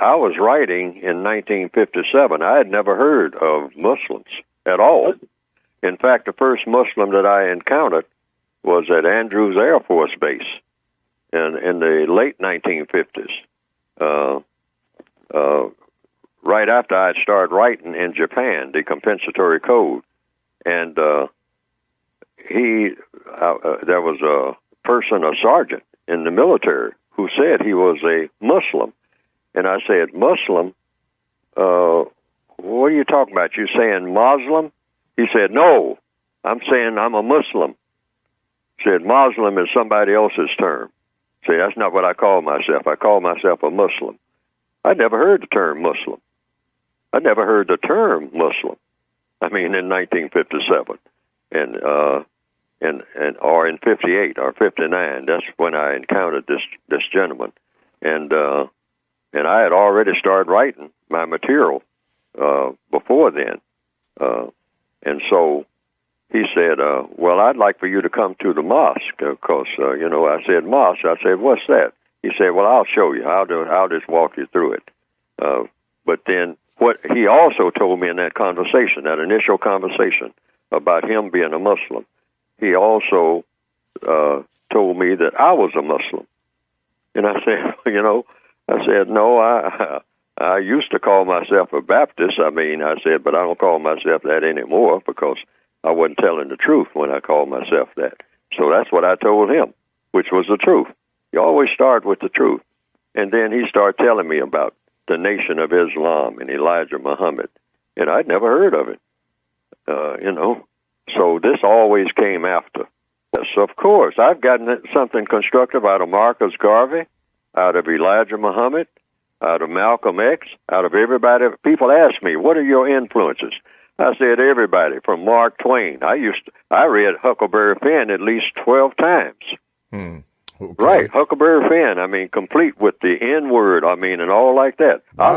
I was writing in 1957. I had never heard of Muslims at all. In fact, the first Muslim that I encountered was at Andrews Air Force Base in the late 1950s, right after I had started writing in Japan, the compensatory code. And there was a person, a sergeant in the military, who said he was a Muslim. And I said, Muslim? What are you talking about? You saying Muslim? He said, no, I'm saying I'm a Muslim. He said, Muslim is somebody else's term. See, that's not what I call myself. I call myself a Muslim. I'd never heard the term Muslim. I never heard the term Muslim. I mean, in 1957, or in 58 or 59. That's when I encountered this gentleman, and I had already started writing my material before then, and so he said, "Well, I'd like for you to come to the mosque, because I said mosque. I said, what's that? He said, well, I'll show you. I'll just walk you through it. But then what he also told me in that conversation, that initial conversation about him being a Muslim, he also told me that I was a Muslim. And I said, no, I used to call myself a Baptist. I said, but I don't call myself that anymore because I wasn't telling the truth when I called myself that. So that's what I told him, which was the truth. You always start with the truth. And then he started telling me about the Nation of Islam and Elijah Muhammad. And I'd never heard of it, So this always came after. Yes, of course. I've gotten something constructive out of Marcus Garvey, out of Elijah Muhammad, out of Malcolm X, out of everybody. People ask me, what are your influences? I said, everybody, from Mark Twain. I read Huckleberry Finn at least 12 times. Okay. Right, Huckleberry Finn. Complete with the N word. And all like that. Wow.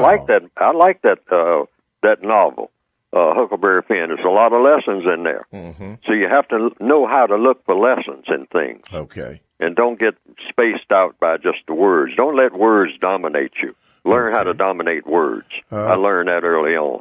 I like that novel, Huckleberry Finn. There's a lot of lessons in there. Mm-hmm. So you have to know how to look for lessons in things. Okay. And don't get spaced out by just the words. Don't let words dominate you. Learn how to dominate words. I learned that early on.